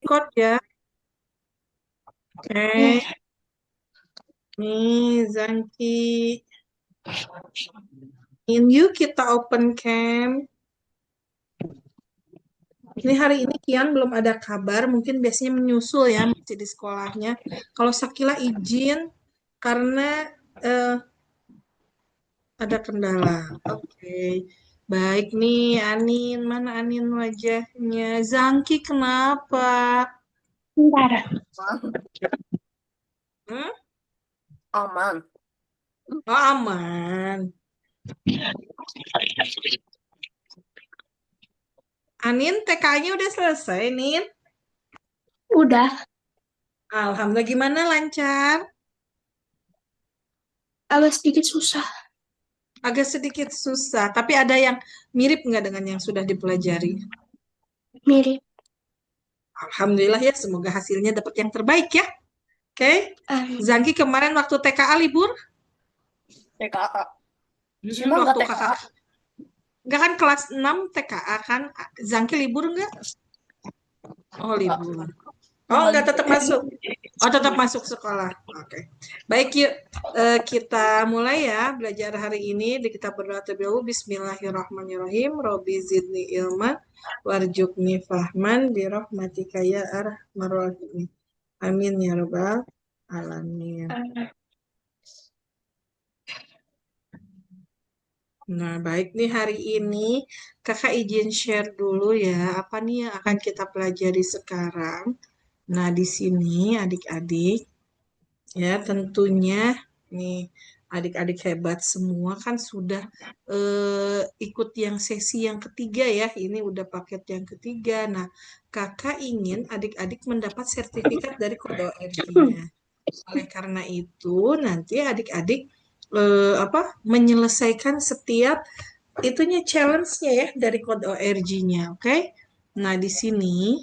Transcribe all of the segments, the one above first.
record ya. Oke, nih Zangki. Yuk kita open cam. Ini hari ini Kian belum ada kabar, mungkin biasanya menyusul ya, masih di sekolahnya. Kalau Sakila izin karena eh, ada kendala. Oke, baik nih Anin, mana Anin wajahnya? Zangki kenapa? Bentar. Hmm? Aman. Oh, aman. Anin, TK-nya udah selesai, Nin? Udah, Alhamdulillah, gimana lancar? agak sedikit susah. Agak sedikit susah, tapi ada yang mirip nggak dengan yang sudah dipelajari? Mirip. Alhamdulillah ya, semoga hasilnya dapat yang terbaik ya. Oke, Um, Zangki kemarin waktu TKA libur, TKA. Di sini mah nggak waktu kakak, TKA. nggak kan kelas 6 TKA kan, Zangki libur nggak? Oh Nggak. libur. Oh Malah nggak libur. tetap masuk. Oh tetap masuk sekolah. Oke. Baik yuk, kita mulai ya belajar hari ini. Kita berdoa terlebih dahulu. Bismillahirrahmanirrahim. Robi zidni ilman warjukni fahman birahmatika ya arhamar rahimin. Amin ya rabbal alamin. Nah, baik nih hari ini Kakak izin share dulu ya, apa nih yang akan kita pelajari sekarang. Nah, di sini adik-adik ya tentunya nih adik-adik hebat semua kan sudah ikut yang sesi yang ketiga ya. Ini udah paket yang ketiga. Nah, Kakak ingin adik-adik mendapat sertifikat dari Kode ORG-nya. Oleh karena itu, nanti adik-adik apa menyelesaikan setiap itunya challenge-nya ya dari kode ORG-nya, oke? Nah, di sini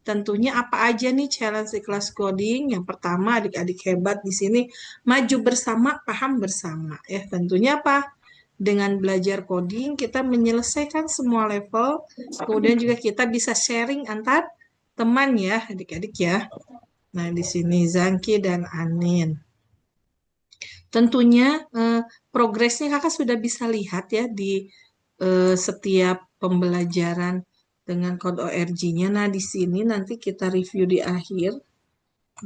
tentunya apa aja nih challenge di kelas coding? Yang pertama, adik-adik hebat di sini maju bersama, paham bersama ya. Tentunya apa? Dengan belajar coding kita menyelesaikan semua level, kemudian juga kita bisa sharing antar teman ya, adik-adik ya. Nah, di sini Zangki dan Anin. Tentunya progresnya kakak sudah bisa lihat ya di setiap pembelajaran dengan kode ORG-nya. Nah, di sini nanti kita review di akhir.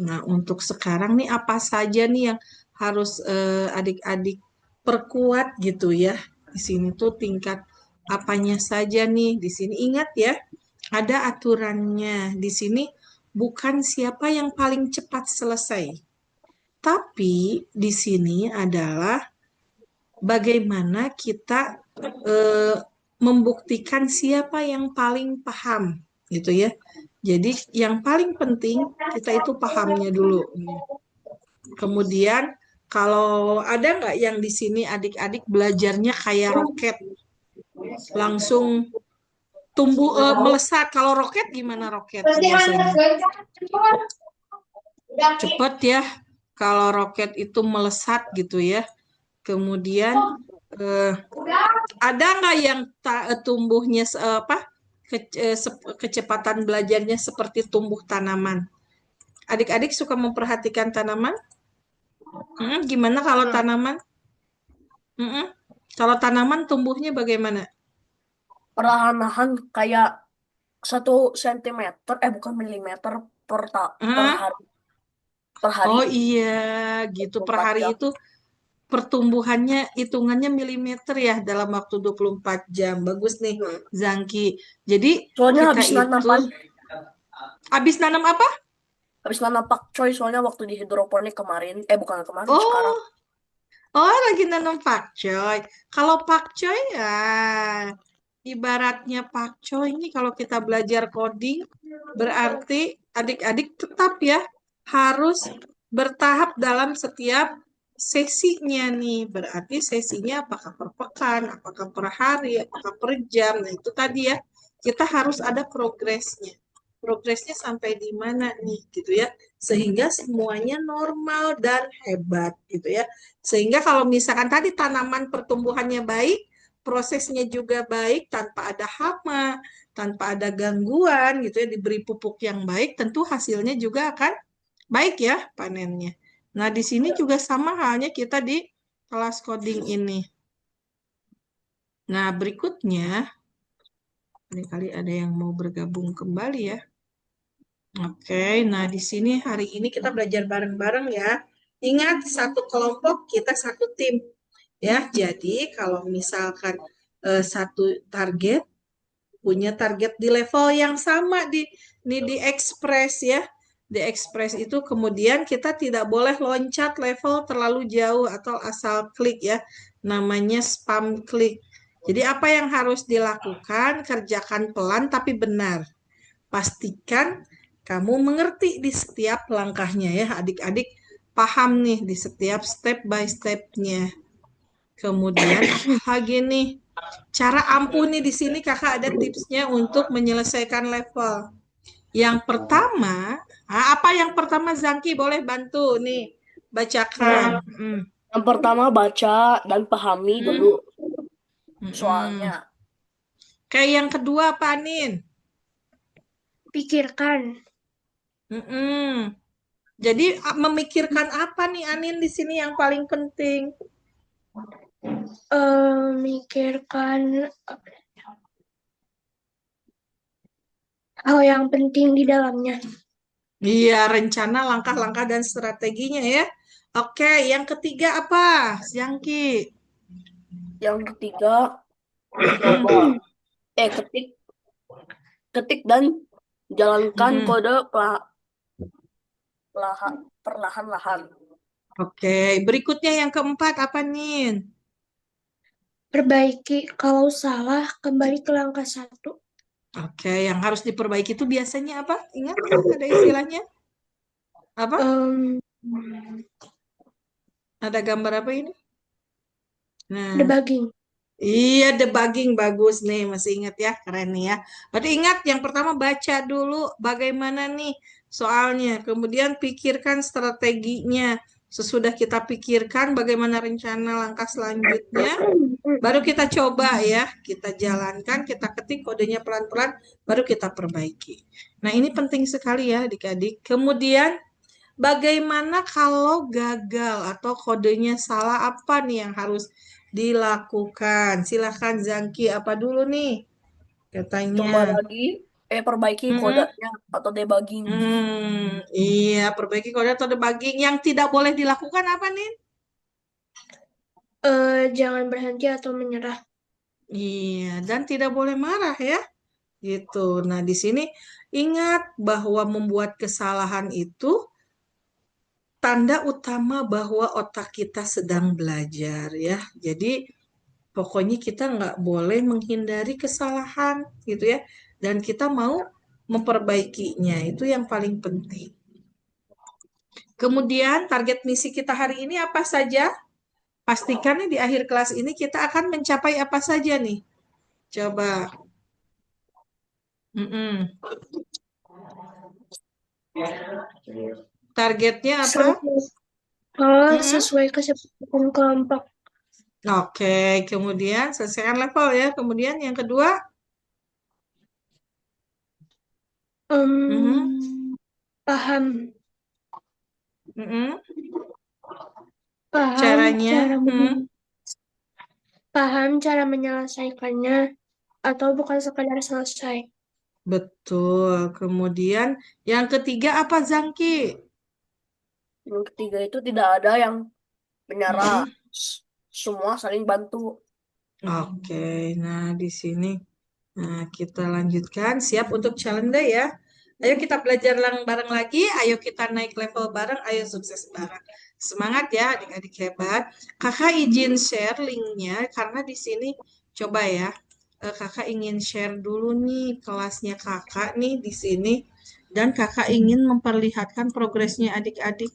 Nah, untuk sekarang nih apa saja nih yang harus adik-adik perkuat gitu ya. Di sini tuh tingkat apanya saja nih. Di sini ingat ya, ada aturannya. Di sini bukan siapa yang paling cepat selesai. Tapi di sini adalah bagaimana kita eh, membuktikan siapa yang paling paham gitu ya. Jadi yang paling penting kita itu pahamnya dulu. Kemudian kalau ada nggak yang di sini adik-adik belajarnya kayak roket, langsung tumbuh melesat. Kalau roket gimana roket biasanya? Cepet ya. Kalau roket itu melesat gitu ya. Kemudian eh, ada nggak yang tumbuhnya apa kecepatan belajarnya seperti tumbuh tanaman? Adik-adik suka memperhatikan tanaman? Gimana kalau tanaman? Mm-mm. Kalau tanaman tumbuhnya bagaimana? Perlahan-lahan kayak 1 sentimeter, bukan milimeter per Hah? hari. Per hari, Oh iya, gitu per 24 hari jam. itu pertumbuhannya hitungannya milimeter ya dalam waktu 24 jam. Bagus nih, Hmm. Zangki. Jadi Soalnya kita habis nanam itu pan, habis nanam apa? habis nanam pakcoy soalnya waktu di hidroponik kemarin, bukan kemarin, sekarang. Oh, oh, lagi nanam pakcoy. Kalau pakcoy ya, ibaratnya pakcoy ini kalau kita belajar coding, berarti adik-adik tetap ya harus bertahap dalam setiap sesinya nih. Berarti sesinya apakah per pekan, apakah per hari, apakah per jam. Nah, itu tadi ya, kita harus ada progresnya. Progresnya sampai di mana nih gitu ya. Sehingga semuanya normal dan hebat gitu ya. Sehingga kalau misalkan tadi tanaman pertumbuhannya baik, prosesnya juga baik, tanpa ada hama, tanpa ada gangguan gitu ya, diberi pupuk yang baik, tentu hasilnya juga akan baik ya panennya. Nah, di sini juga sama halnya kita di kelas coding ini. Nah, berikutnya, ini kali ada yang mau bergabung kembali ya. Oke, nah di sini hari ini kita belajar bareng-bareng ya. Ingat, satu kelompok kita satu tim ya. Jadi kalau misalkan satu target punya target di level yang sama di ekspres ya. Di ekspres itu kemudian kita tidak boleh loncat level terlalu jauh atau asal klik ya. Namanya spam klik. Jadi apa yang harus dilakukan? Kerjakan pelan tapi benar. Pastikan kamu mengerti di setiap langkahnya ya, adik-adik paham nih di setiap step by stepnya. Kemudian apalagi nih? Cara ampuh nih di sini kakak ada tipsnya untuk menyelesaikan level. Yang pertama, apa yang pertama Zangki boleh bantu nih bacakan. Yang pertama baca dan pahami dulu Mm-mm. soalnya. Kayak yang kedua apa Anin? Pikirkan. Mm-mm. Jadi memikirkan apa nih Anin di sini yang paling penting? Mikirkan hal yang penting di dalamnya. Iya, rencana, langkah-langkah, dan strateginya ya. Oke, yang ketiga apa, Yangki? Yang ketiga, coba ketik ketik dan jalankan Mm-mm. kode perlahan-lahan. Oke, berikutnya yang keempat apa, Nin? Perbaiki. Kalau salah, kembali ke langkah 1. Oke, yang harus diperbaiki itu biasanya apa? Ingat kan ada istilahnya? Apa? Em, Ada gambar apa ini? Nah, Debugging. iya, debugging bagus nih, masih ingat ya, keren nih ya. Berarti ingat, yang pertama baca dulu bagaimana nih soalnya, kemudian pikirkan strateginya. Sesudah kita pikirkan bagaimana rencana langkah selanjutnya, baru kita coba ya, kita jalankan, kita ketik kodenya pelan-pelan, baru kita perbaiki. Nah, ini penting sekali ya adik-adik. Kemudian bagaimana kalau gagal atau kodenya salah, apa nih yang harus dilakukan? Silahkan Zangki, apa dulu nih katanya? Coba lagi, perbaiki Mm-mm. kodenya atau debugging. Iya, perbaiki kode atau debugging. Yang tidak boleh dilakukan apa nih? Jangan berhenti atau menyerah. Iya, dan tidak boleh marah ya. Gitu. Nah, di sini ingat bahwa membuat kesalahan itu tanda utama bahwa otak kita sedang belajar ya. Jadi pokoknya kita nggak boleh menghindari kesalahan gitu ya. Dan kita mau memperbaikinya. Itu yang paling penting. Kemudian target misi kita hari ini apa saja? Pastikan nih di akhir kelas ini kita akan mencapai apa saja nih. Coba. Mm-mm. Targetnya apa? Mm-mm. Sesuai kesepakatan kelompok. Oke, kemudian selesaikan level ya. Kemudian yang kedua, mhm, Paham. mhm. Paham Caranya, cara paham cara menyelesaikannya atau bukan sekadar selesai. betul. Kemudian yang ketiga apa Zangki? Yang ketiga itu tidak ada yang menyerah. Mhm. Semua saling bantu. Oke, nah di sini kita lanjutkan. Siap untuk challenge ya? Ayo kita belajar bareng lagi. Ayo kita naik level bareng. Ayo sukses bareng. Semangat ya adik-adik hebat. Kakak izin share linknya karena di sini coba ya. Kakak ingin share dulu nih kelasnya kakak nih di sini. Dan kakak ingin memperlihatkan progresnya adik-adik.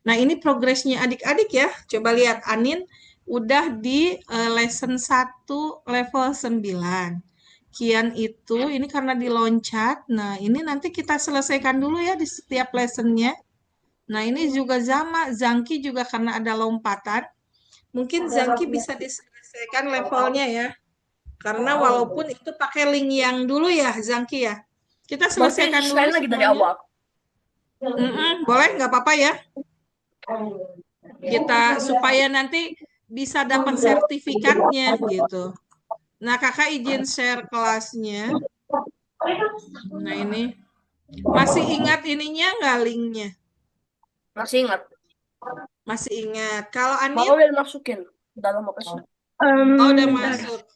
Nah, ini progresnya adik-adik ya. Coba lihat Anin udah di lesson 1 level 9. Kian itu ini karena diloncat. Nah, ini nanti kita selesaikan dulu ya di setiap lessonnya. Nah, ini juga sama. Zangki juga karena ada lompatan. Mungkin Zangki bisa diselesaikan selesaikan levelnya ya. Karena walaupun itu pakai link yang dulu ya, Zangki ya. Kita Berarti selesaikan dulu share lagi dari semuanya. awal. Boleh, nggak apa-apa ya. Kita supaya nanti bisa dapat sertifikatnya gitu. Nah, kakak izin share kelasnya. Nah, ini masih ingat ininya nggak linknya? Masih ingat. Masih ingat. Kalau Anin, Mau udah masukin dalam apa sih? oh udah Bentar. masuk.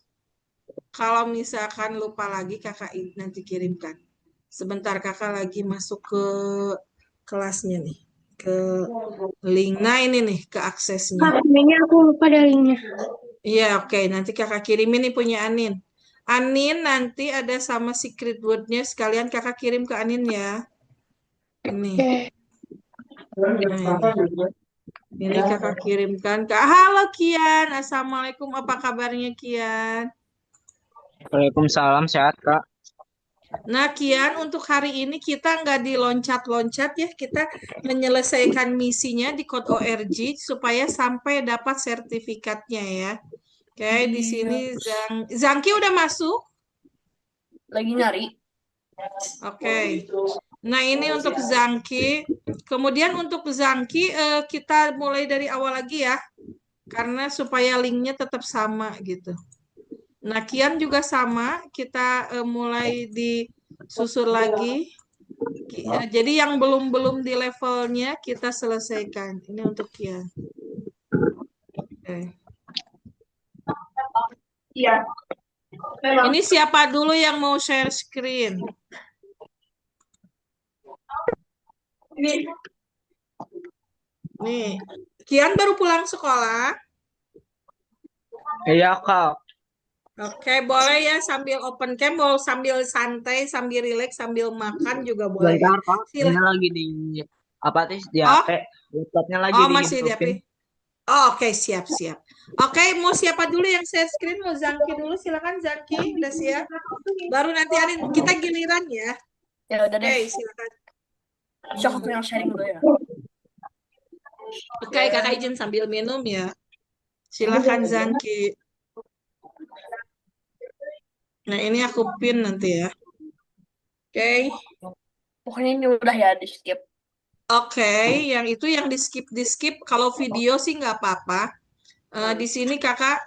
Kalau misalkan lupa lagi, kakak nanti kirimkan. Sebentar, kakak lagi masuk ke kelasnya nih, ke link. Nah, ini nih ke aksesnya. Kayaknya aku lupa ada linknya. Iya, oke. Nanti kakak kirimin nih punya Anin. Anin nanti ada sama secret word-nya sekalian kakak kirim ke Anin ya. Ini. Oke. Nah, ini kakak kirimkan ke. Halo Kian, Assalamualaikum. Apa kabarnya Kian? Waalaikumsalam, sehat Kak. Nah, Kian, untuk hari ini kita nggak diloncat-loncat ya. Kita menyelesaikan misinya di Code ORG supaya sampai dapat sertifikatnya ya. Oke, di sini Zangki udah masuk. Lagi nyari. Oke. Nah, ini untuk Zangki. Kemudian untuk Zangki, kita mulai dari awal lagi ya. Karena supaya linknya tetap sama gitu. Nah, Kian juga sama. Kita mulai disusul lagi. Jadi yang belum di levelnya kita selesaikan. Ini untuk Kian. Oke. Iya. Ini siapa dulu yang mau share screen? Nih, Kian baru pulang sekolah. Iya Kak, Oke, boleh ya sambil open cam, mau sambil santai, sambil relax, sambil makan juga boleh ya. bentar Kak. Ini Silahkan. lagi di apa sih di Oh, HP? Laptopnya lagi masih di HP. dihidupin. Oh, oke, siap. Oke, mau siapa dulu yang share screen? Mau Zangki dulu? Silakan Zangki, udah siap. Baru nanti Arin, kita giliran ya. Ya udah Oke, deh. silakan. Bisa aku yang sharing dulu ya. Oke, kakak izin sambil minum ya. Silakan Zangki. Nah, ini aku pin nanti ya. Oke. Pokoknya ini udah ya di skip. Oke, yang itu yang di skip. Kalau video sih nggak apa-apa. Di sini kakak,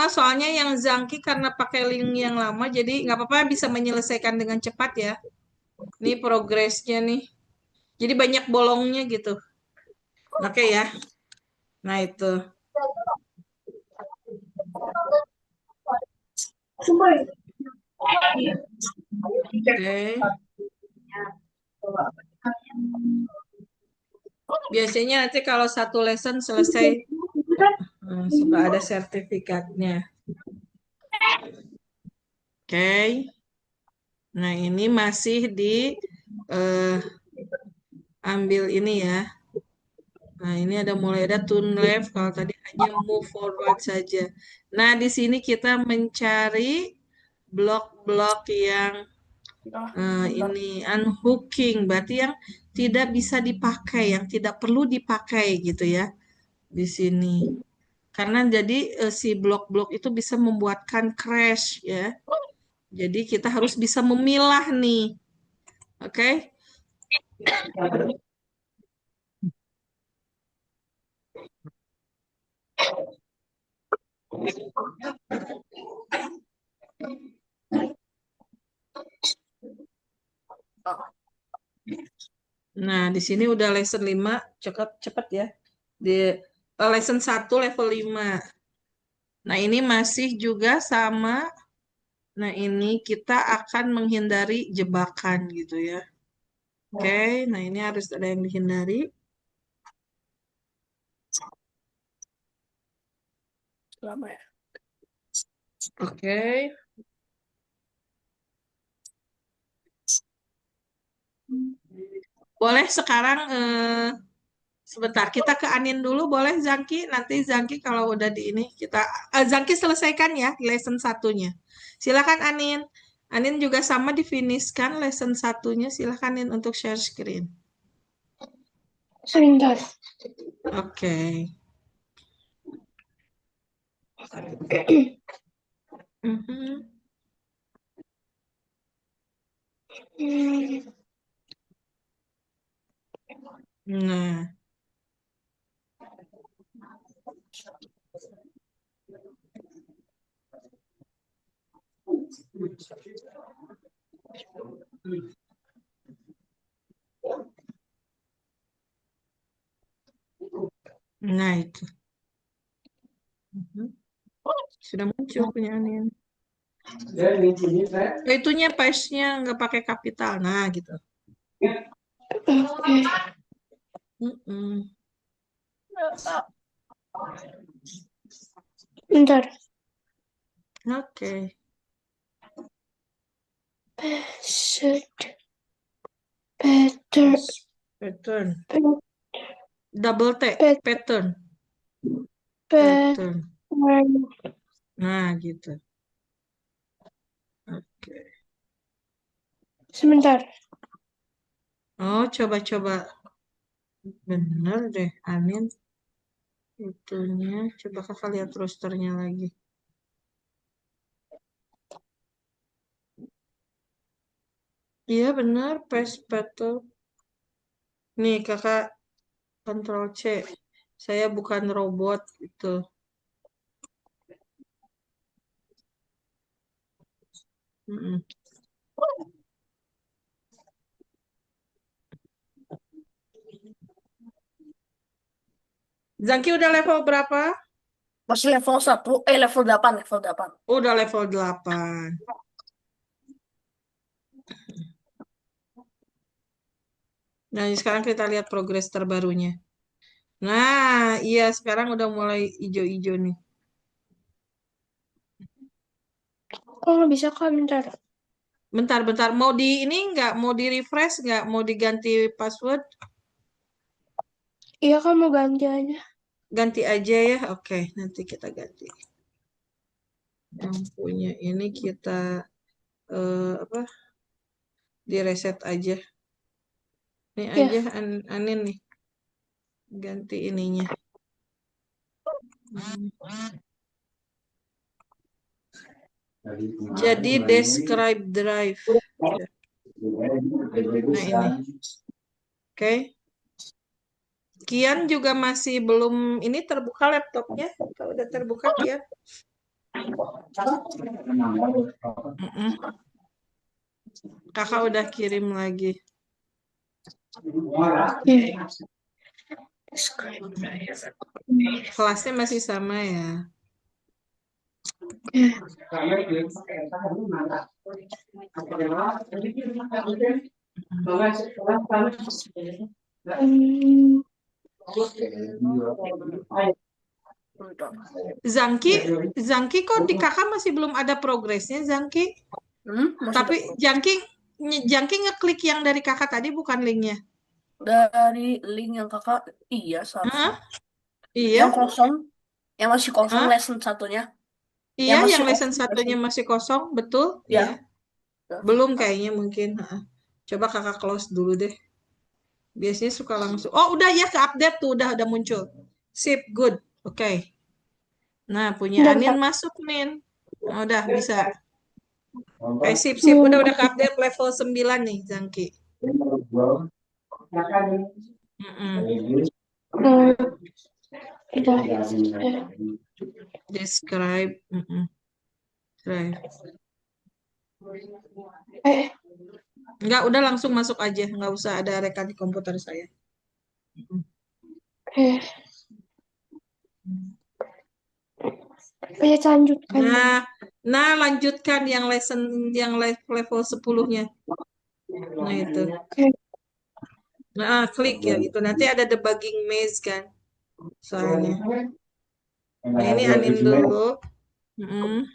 soalnya yang Zangki karena pakai link yang lama, jadi nggak apa-apa bisa menyelesaikan dengan cepat ya. Ini progresnya nih. Jadi banyak bolongnya gitu. Oke ya. Nah itu. Oke. Biasanya nanti kalau satu lesson selesai, suka ada sertifikatnya. Oke. Nah ini masih di ambil ini ya. Nah, ini mulai ada turn left, kalau tadi hanya move forward saja. Nah, di sini kita mencari blok-blok yang ini unhooking, berarti yang tidak bisa dipakai, yang tidak perlu dipakai gitu ya di sini. Karena jadi si blok-blok itu bisa membuatkan crash ya. Jadi kita harus bisa memilah nih. Oke? Nah, di sini udah lesson 5, cepat ya. Di lesson 1 level 5. Nah, ini masih juga sama. Nah, ini kita akan menghindari jebakan gitu ya. Oke, nah ini harus ada yang dihindari. Lama ya. Oke. Boleh sekarang sebentar kita ke Anin dulu, boleh Zangki? Nanti Zangki kalau udah di ini kita Zangki selesaikan ya lesson satunya. Silakan Anin. Anin juga sama difinishkan lesson satunya. Silakan Anin untuk share screen. Sebentar. Oke. Mhm. Hmm, Nah, nah itu. Mhm. Sudah muncul punya Anin. Oh, itunya paste-nya nggak pakai kapital. Nah, gitu. Oke, Mm-mm. bentar. Oke. Set better. Pattern. Double T. Pet- Pattern. Pattern. Pattern. Nah, gitu. Oke. Sebentar. Oh, coba-coba. Bener deh, Anin. Itunya. Coba kakak lihat rosternya lagi. Iya, benar. Paste pattern. Nih, kakak Ctrl C. Saya bukan robot gitu. Mm-mm. Zaki udah level berapa? Masih level 1, level 8, level 8. Udah level 8. Nah, ini sekarang kita lihat progres terbarunya. Nah, iya sekarang udah mulai hijau-hijau nih. Kok nggak bisa kak? Bentar. Bentar-bentar, mau di ini nggak? Mau di refresh nggak? Mau diganti password? Iya kan mau ganti aja. Ganti aja ya. Oke, nanti kita ganti. Yang punya ini kita apa? Di reset aja. Ini Ya. aja Anin nih. Ganti ininya. Jadi describe drive. Nah ini. Oke. Kian juga masih belum ini terbuka laptopnya. Kalau udah terbuka Kian. Mm-mm. Kakak udah kirim lagi. Oke. Describe drive. Kelasnya masih sama ya. Hmm, Bentar. Zangki kok di kakak masih belum ada progresnya Zangki? Masih Tapi ada Jangki ngeklik yang dari kakak tadi bukan linknya. dari link yang kakak, iya seharusnya. Hah? Iya? Yang kosong, yang masih kosong Hah? lesson satunya. Iya, Yang masih yang lesson kosong satunya lesson. masih kosong, betul? Iya. Ya. Belum kayaknya mungkin. Heeh. Coba kakak close dulu deh. Biasanya suka langsung. Oh, udah ya ke update tuh, udah muncul. Sip, good. Oke. Nah, punya bentar, Anin bentar. masuk, Nin. Nah, udah bisa. Oke, sip. Hmm, Udah ke update level 9 nih, Zangki. Mm-mm. hmm, udah. Describe. Mm-mm. Drive. Eh, Enggak, udah langsung masuk aja. Enggak usah ada rekan di komputer saya. Mm-mm. eh. Bisa lanjutkan. Nah, lanjutkan yang lesson yang level 10-nya. Nah, itu. Oke. Nah, klik ya itu. Nanti ada debugging maze kan soalnya. Nah, ini Anin dulu. Mm-mm.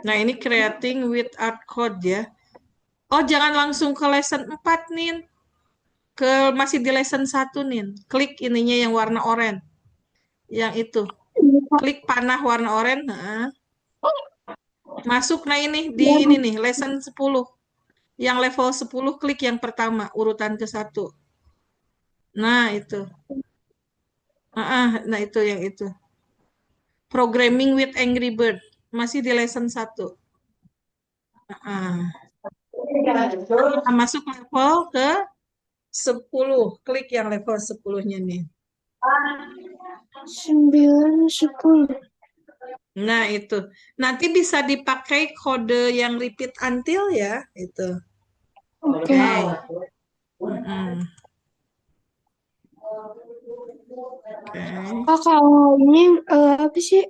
Nah, ini creating with art code ya. Oh, jangan langsung ke lesson 4, Nin. Masih di lesson 1, Nin. Klik ininya yang warna oranye. Yang itu. Klik panah warna oranye. Nah. Masuk, nah ini di ini nih, lesson 10. Yang level 10 klik yang pertama, urutan ke 1. Nah, itu. Nah, itu yang itu. Programming with Angry Bird. Masih di lesson 1. Masuk level ke 10. Klik yang level 10-nya nih. 9, 10. Nah, itu. Nanti bisa dipakai kode yang repeat until ya, itu. Oke. Mm-mm. Oke. Kalau ini apa sih?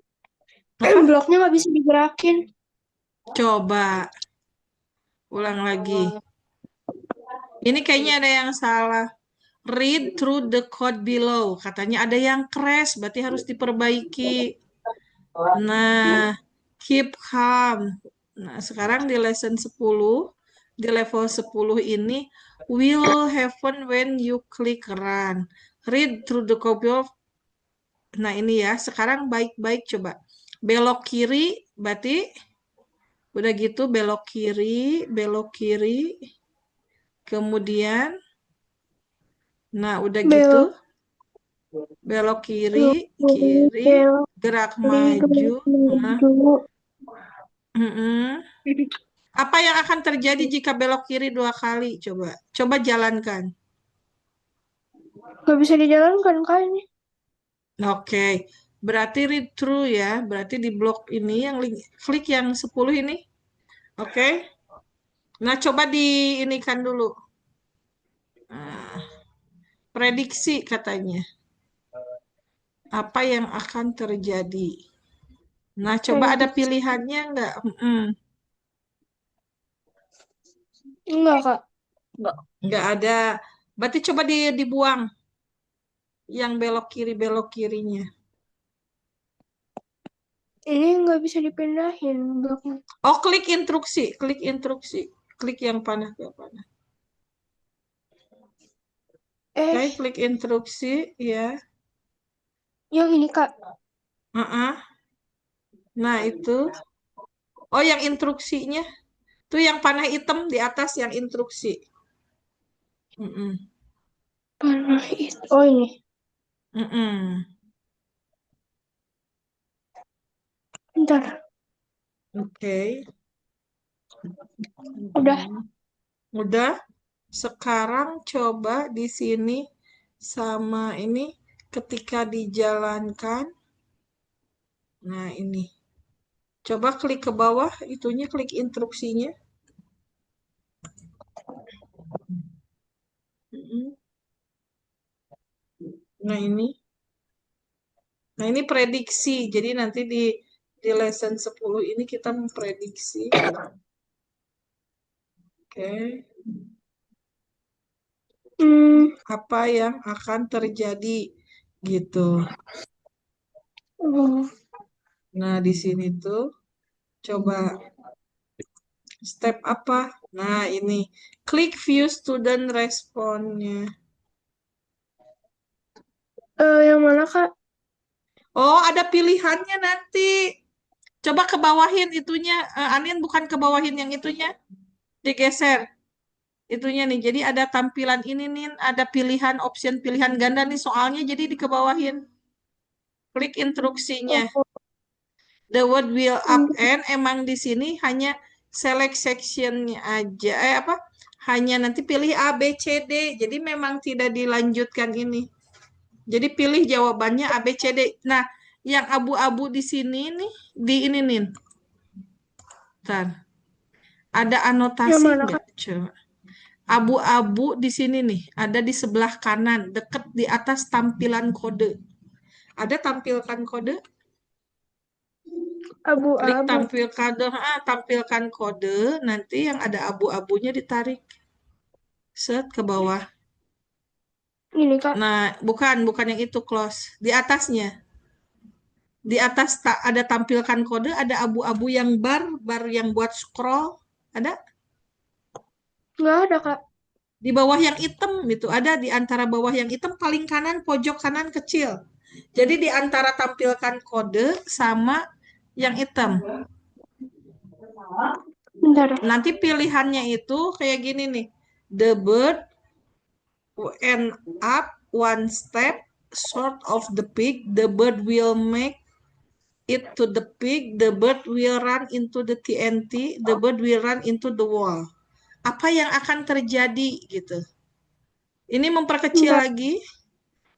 Bloknya nggak bisa digerakin. Coba ulang lagi. Ini kayaknya ada yang salah. Read through the code below. Katanya ada yang crash, berarti harus diperbaiki. Nah, keep calm. Nah, sekarang di lesson 10, di level 10 ini, will happen when you click run. Read through the code below. Nah, ini ya. Sekarang baik-baik coba. Belok kiri, berarti udah gitu belok kiri. Kemudian, nah udah gitu, Belok belok kiri, kiri, kiri, belok gerak kiri, maju. gerak Nah, maju. mm-mm. Apa yang akan terjadi jika belok kiri 2 kali? Coba, coba jalankan. Nggak bisa dijalankan kak ini. Oke, berarti read through ya. Berarti di blok ini yang klik yang 10 ini. Oke. Nah, coba diinikan dulu. Nah, prediksi katanya. Apa yang akan terjadi? Nah, coba ada Prediksi. pilihannya nggak? Enggak kak. Enggak. Nggak ada. Berarti coba dibuang yang belok kirinya. Ini nggak bisa dipindahin bloknya. Oh, klik instruksi, klik instruksi, klik yang panah ke panah. Oke, Eh, klik instruksi, ya. yang ini kak. Heeh. Nah, itu. Oh, yang instruksinya. Tuh yang panah hitam di atas yang instruksi. Mm-mm. Panah itu. Oh ini. Mm-mm. Bentar. Oke. Udah. Udah. Sekarang coba di sini sama ini ketika dijalankan. Nah, ini. Coba klik ke bawah, itunya klik instruksinya. Mm-mm. Nah, ini. Nah, ini prediksi. Jadi nanti di lesson 10 ini kita memprediksi. Oke. Apa yang akan terjadi gitu. Oh, Nah, di sini tuh coba step apa? Nah, ini klik view student responnya. yang mana kak? Oh, ada pilihannya nanti. Coba ke bawahin itunya. Anin bukan ke bawahin yang itunya. Digeser. Itunya nih. Jadi ada tampilan ini nih. Ada pilihan, option pilihan ganda nih soalnya. Jadi dikebawahin. Klik instruksinya. Oh, The word will up ini. and emang di sini hanya select sectionnya aja. Apa? Hanya nanti pilih A, B, C, D. Jadi memang tidak dilanjutkan ini. Jadi pilih jawabannya A, B, C, D. Nah, yang abu-abu di sini nih, di ini nih. Ntar. Ada Yang anotasi mana nggak? kak? Coba. Abu-abu di sini nih, ada di sebelah kanan, deket di atas tampilan kode. Ada tampilkan kode? Klik Abu-abu. tampilkan kode, nanti yang ada abu-abunya ditarik. Set ke bawah. Ini kak. Nah, bukan yang itu close. Di atasnya. Di atas tak ada tampilkan kode, ada abu-abu yang bar yang buat scroll. Ada? Nggak ada kak. Di bawah yang hitam itu ada di antara bawah yang hitam paling kanan pojok kanan kecil. Jadi di antara tampilkan kode sama yang hitam. Bentar. Nanti pilihannya itu kayak gini nih. The bird went up one step short of the pig, the bird will make it to the pig, the bird will run into the TNT, the bird will run into the wall. Apa yang akan terjadi gitu. Ini memperkecil Bentar. lagi.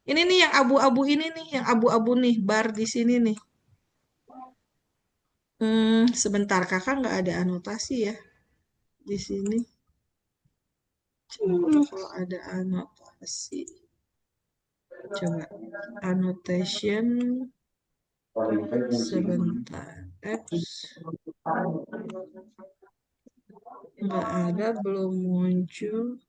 Ini nih yang abu-abu ini nih, yang abu-abu nih, bar di sini nih. Sebentar, kakak nggak ada anotasi ya di sini. Coba kalau ada anotasi. Coba annotation sebentar. Apps nggak ada, belum muncul.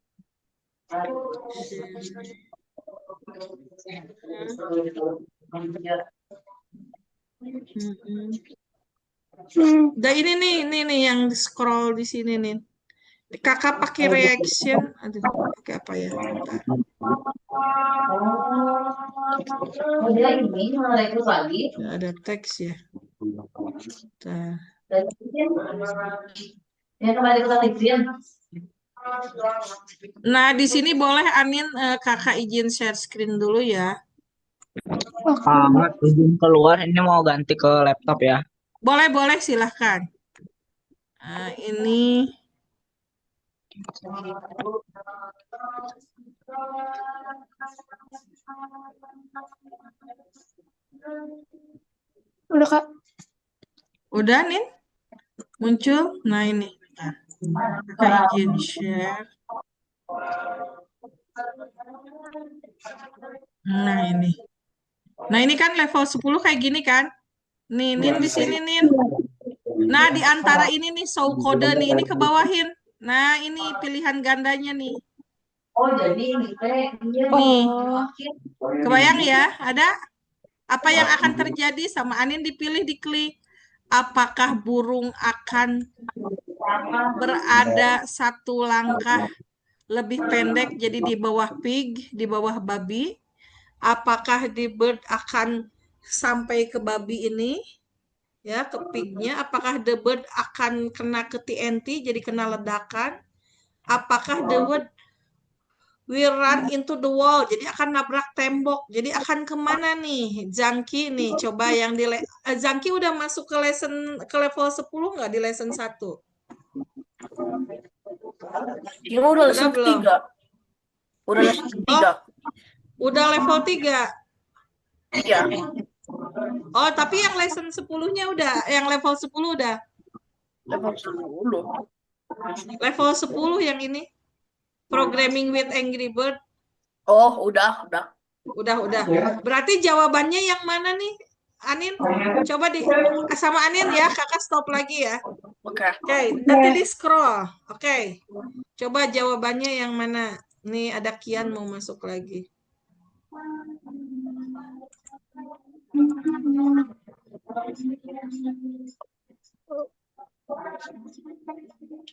Udah ini nih yang scroll di sini nih. Kakak pakai reaction, aduh, pakai apa ya? Bentar. Oh, dia ini malah rekrut lagi. Nggak ada teks ya. Bentar. Dan dia kembali ke Librian. Nah, di sini boleh Anin, kakak izin share screen dulu ya. Amat izin keluar, ini mau ganti ke laptop ya. Boleh, silahkan. Nah, ini Udah, Kak. udah nih muncul. Nah, ini. Kakak izin share. Nah, ini. Nah, ini kan level 10 kayak gini kan? Nih, Nin di sini, Nin. Nah, di antara ini nih show kode nih, ini ke bawahin. Nah, ini pilihan gandanya nih. Oh, jadi ini teh iya. Nih. Oh, Kebayang ya? Ada apa yang akan terjadi sama Anin dipilih, diklik. Apakah burung akan berada satu langkah lebih pendek jadi di bawah pig, di bawah babi? Apakah the bird akan sampai ke babi ini? Ya, ke pignya. Apakah the bird akan kena ke TNT jadi kena ledakan? Apakah the bird will run into the wall, jadi akan nabrak tembok. Jadi akan kemana nih Zangki nih? Coba yang di Zangki udah masuk ke level 10 nggak di lesson 1? Dia mah udah lesson belum? 3. Udah lesson 3. Udah level 3. Iya. Oh, tapi yang lesson 10-nya udah, yang level 10 udah. Level 10. Level 10 yang ini. Programming with Angry Bird. Oh, udah. Udah. Berarti jawabannya yang mana nih? Anin, coba sama Anin ya, kakak stop lagi ya. Oke. Nanti di scroll. Oke. Coba jawabannya yang mana? Nih ada Kian mau masuk lagi.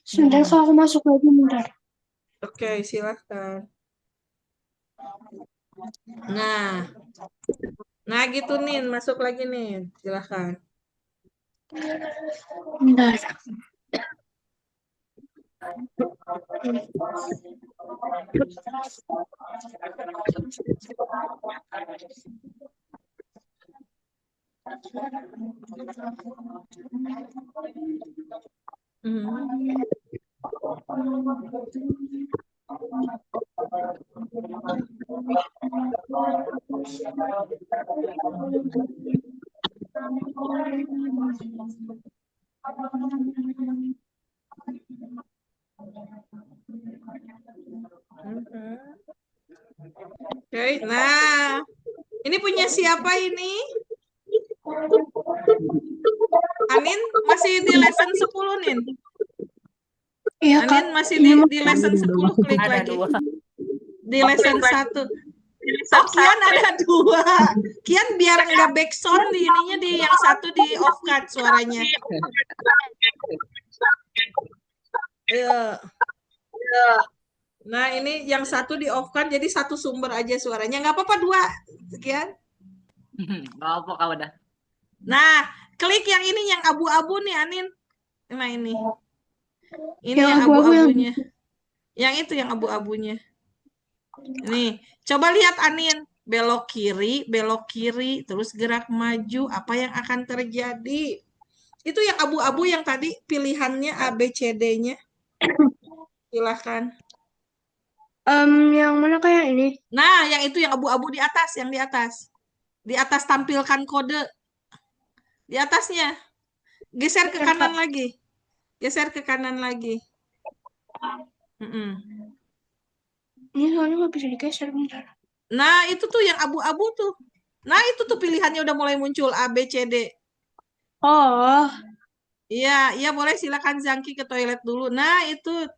sebentar, Kak, aku masuk lagi bentar. Oke, silahkan. Nah gitu Nin, masuk lagi Nin, silahkan. Bentar. Oke, nah ini punya siapa ini? Anin masih di lesson 10 Nin. Iya, Kak. Anin masih di lesson 10, klik Ada lagi. 2. Di lesson 1. Oh, Kian ada 2. Kian biar nggak backsound di ininya, di yang satu di off cut suaranya. Iya. Nah, ini yang satu di off kan, jadi satu sumber aja suaranya. Nggak apa-apa 2, Kian. Nggak apa kak udah. Nah, klik yang ini, yang abu-abu nih, Anin. Nah, ini. Ini Yang yang abu-abu abu-abunya. Yang itu yang abu-abunya. Nih, coba lihat Anin. Belok kiri, terus gerak maju. Apa yang akan terjadi? Itu yang abu-abu yang tadi pilihannya A, B, C, D-nya. Silahkan. Yang mana kayak ini? Nah, yang itu yang abu-abu di atas, yang di atas. Di atas tampilkan kode. Di atasnya. Geser ke Bentar, kanan Kak. lagi. Geser ke kanan lagi. Mm-mm. Ini soalnya nggak bisa digeser, bentar. Nah, itu tuh yang abu-abu tuh. Nah, itu tuh pilihannya udah mulai muncul A, B, C, D. Oh, Iya, iya boleh silakan Zangki ke toilet dulu. Nah itu.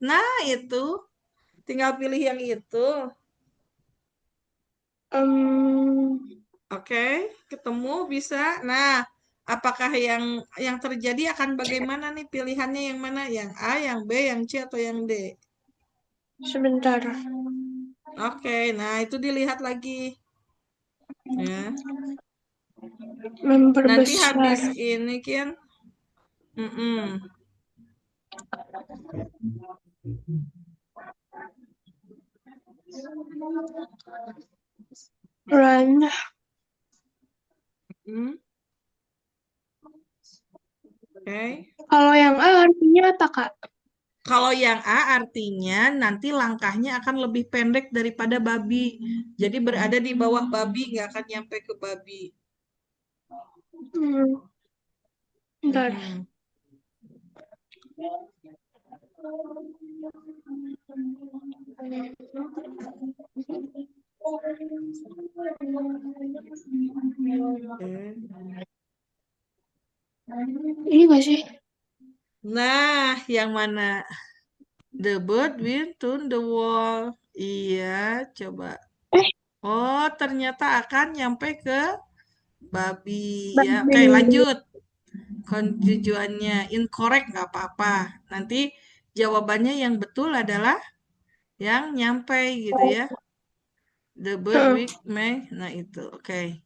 Tinggal pilih yang itu. Oke, ketemu bisa. Nah, apakah yang terjadi akan bagaimana nih pilihannya yang mana? Yang A, yang B, yang C atau yang D? sebentar. Oke, nah itu dilihat lagi ya. Nanti Memperbesar. habis ini kan. Mm-mm. Run. Mm. Oke. Kalau yang A artinya apa, Kak? Kalau yang A artinya nanti langkahnya akan lebih pendek daripada babi. Jadi berada di bawah babi, nggak akan nyampe ke babi. Hmm, bentar. Mm-mm. Oke. Ini nggak sih? Nah, yang mana? The bird went to the wall. Iya, coba. Eh, Oh, ternyata akan nyampe ke babi. Ya, oke, babi. lanjut. Tujuannya incorrect nggak apa-apa. Nanti jawabannya yang betul adalah yang nyampe gitu ya. The bird Heeh. with May. Nah, itu. Oke.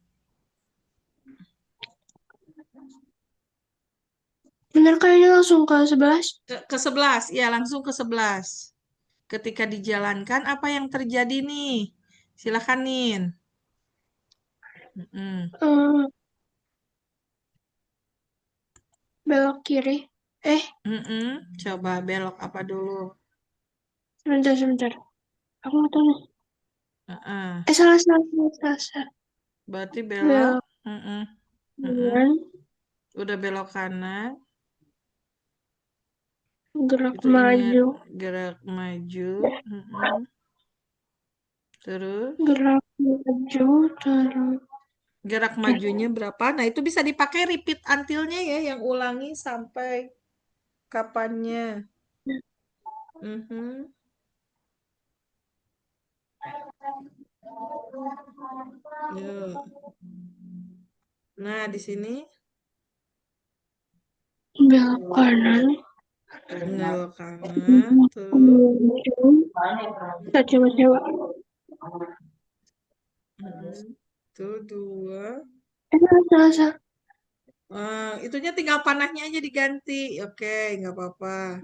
Bener kayaknya langsung ke 11. Ke 11. Ya, langsung ke 11. Ketika dijalankan, apa yang terjadi nih? Silakan, Nin. Mm-mm. Eh, belok kiri. Mm-mm. Coba belok apa dulu? Sebentar. Aku nggak tahu nih. Heeh. Salah. Berarti belok. Belok Mm-mm. Mm-mm. kanan, Udah belok kanan. gerak Itu ingat maju, gerak maju. Mm-mm. Terus gerak maju, terus. gerak majunya berapa? Nah, itu bisa dipakai repeat until-nya ya, yang ulangi sampai kapannya. Mhm. Yuk. Nah, di sini Belok kanan, belok kanan, terus maju, tak coba. mm, tuh dua. Salah. Itunya tinggal panahnya aja diganti. Oke, nggak apa-apa.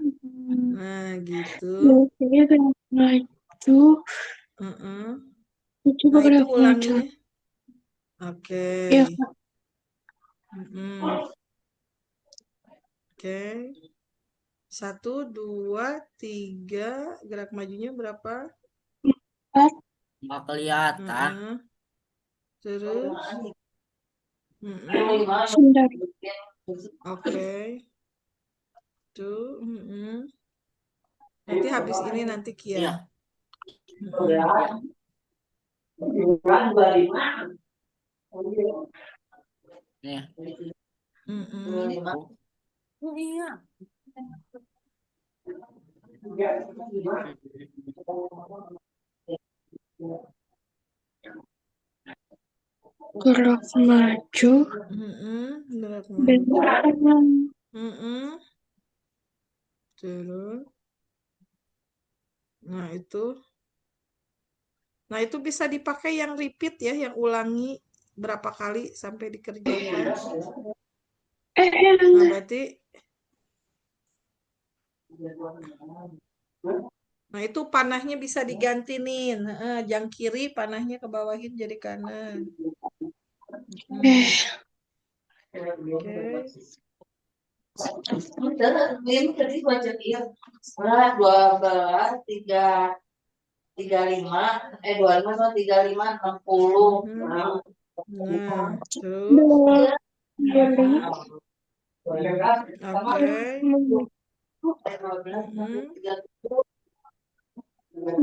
Nah, gitu. Biasanya gerak maju, Heeh. coba Nah, itu gerak maju. ulanginya. Oke. Iya, Kak. Mm-mm. Oke. 1, 2, 3. Gerak majunya berapa? 4, Nggak kelihatan. Heeh. Terus? Mm-mm. sebentar. Oke. Tuh. Mm-mm. Nanti habis ini nanti Kian. Iya. Mm-mm. Nih. Mm-mm. Oh iya. Gerak maju, Mm-mm. Gerak belok maju. kanan. Mm-mm. Terus. Nah, itu. Nah, itu bisa dipakai yang repeat ya, yang ulangi berapa kali sampai dikerjakan. Nah, Enggak. berarti Nah, itu panahnya bisa diganti nih. Yang kiri panahnya ke bawahin jadi kanan. Eh, Oke. Ini tadi baca dia. Nah, 12, 35, 25 sama 35, 60. Nah, tuh. belok kiri, Oke.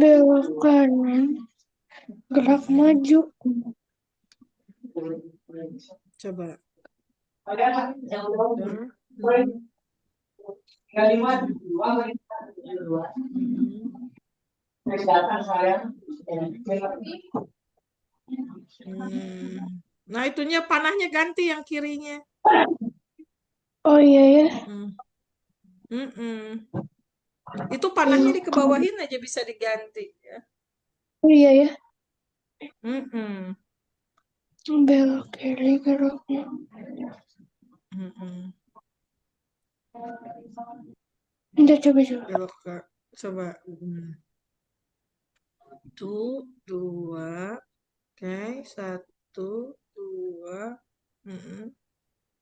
belok kanan, gerak maju. Coba. Yang udah Tuh. Mm-mm. Hmm. Nah, itunya panahnya ganti yang kirinya. Oh iya ya. Hmm. Mm-mm. Itu panahnya dikebawahin aja bisa diganti ya. Oh iya ya. Mm-mm. Belok kiri, gerak maju. Mm-mm. Udah coba. Belok ke coba. Satu, dua, oke, satu, dua,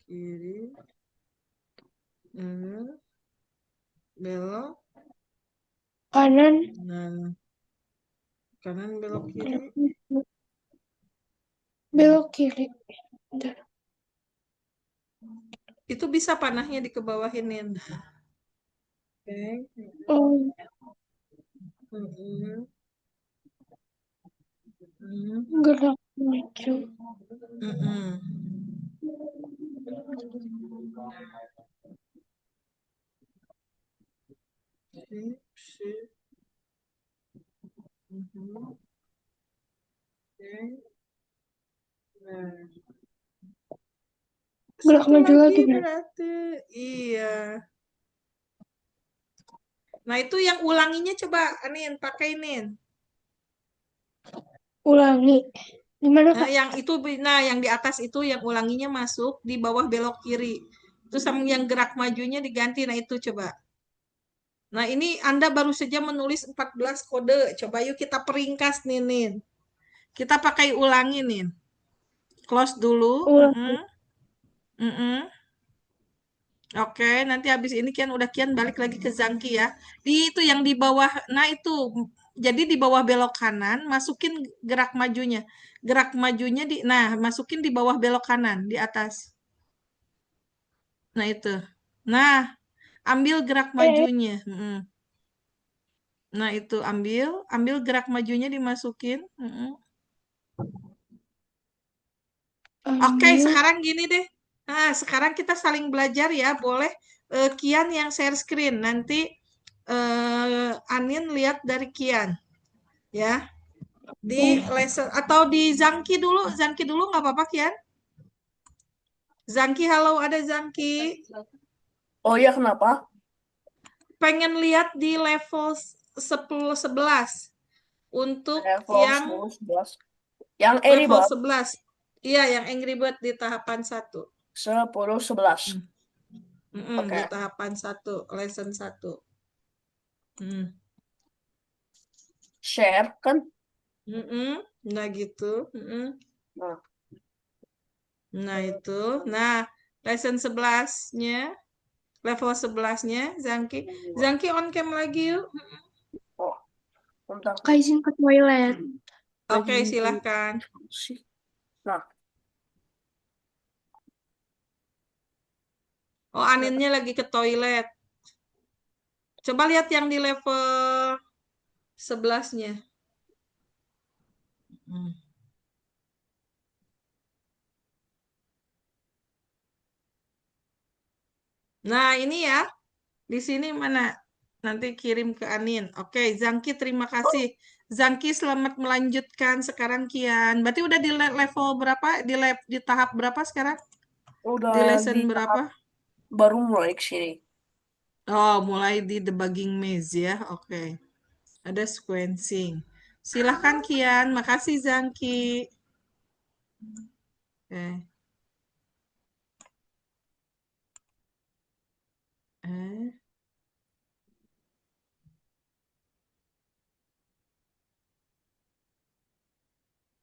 kiri, belok, Kanan, nah, kanan belok kiri. gerak maju. Belok kiri. Udah. Itu bisa panahnya dikebawahinin. Oke. Oh, Mm-mm. Mm. gerak maju. Mm-mm. Sip, sip. Mhm. Oke. Nah, Gerak satu maju lagi lagi berarti. berarti. Iya. Nah, itu yang ulanginya coba Anin, pakai Nin. Ulangi. Gimana Nah, Kak? yang itu, nah yang di atas itu yang ulanginya masuk, di bawah belok kiri. Terus sama yang gerak majunya diganti. Nah, itu coba. Nah, ini Anda baru saja menulis 14 kode. Coba yuk kita peringkas nih, Nin. Kita pakai ulangi, Nin. Close dulu. Ulangi. Oke, nanti habis ini Kian udah Kian balik lagi ke Zangki ya. Di itu yang di bawah, nah itu. Jadi di bawah belok kanan, masukin gerak majunya. Gerak majunya nah masukin di bawah belok kanan di atas. Nah itu. Nah, ambil gerak majunya. Nah itu ambil gerak majunya dimasukin. Oke, Ambil. sekarang gini deh. Nah, sekarang kita saling belajar ya. Boleh Kian yang share screen. Nanti Anin lihat dari Kian. Ya, di lesson atau di Zangki dulu nggak apa-apa Kian. Zangki, halo, ada Zangki. Oh iya, kenapa? Pengen lihat di level 10 11 untuk Level yang 10, 11. Yang Eri level Bob, 11. Iya, yang Angry Bird di tahapan 1. 10, 11. Di Oke. tahapan 1, lesson 1. Share kan? Nah gitu. Nah, Nah itu. Nah, lesson 11-nya, level 11-nya, Zangki. Zangki on cam lagi yuk. oh, bentar. Kak izin ke toilet. Oke, silahkan. Nah, Oh, Aninnya lagi ke toilet. Coba lihat yang di level 11-nya. Nah, ini ya. Di sini mana? Nanti kirim ke Anin. Oke, Zangki terima kasih. Zangki selamat melanjutkan sekarang Kian. Berarti udah di level berapa? Di tahap berapa sekarang? udah Di lesson di berapa? baru mulai ke sini. Oh, mulai di debugging maze ya. Oke. Ada sequencing. Silahkan Kian. Makasih Zangki. Oke. Eh.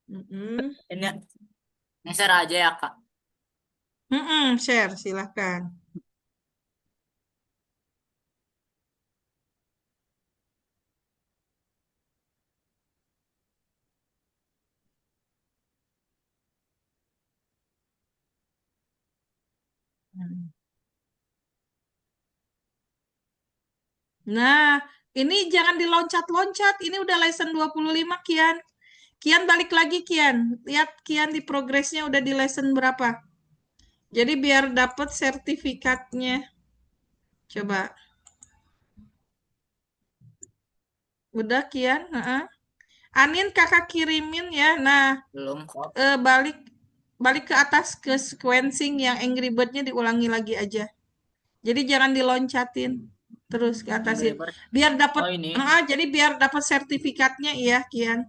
Mm-mm. Ini share aja ya, Kak. Share, silahkan. Nah, ini jangan diloncat-loncat. Ini udah lesson 25, Kian. Kian balik lagi, Kian. Lihat Kian di progresnya udah di lesson berapa. Jadi biar dapat sertifikatnya. Coba. Udah, Kian? Heeh. Anin kakak kirimin ya. Nah, Belum kok. balik ke atas ke sequencing yang Angry Bird-nya diulangi lagi aja. Jadi jangan diloncatin terus ke atasin. Angry Bird. Biar dapat Oh, ini. jadi biar dapat sertifikatnya ya, Kian.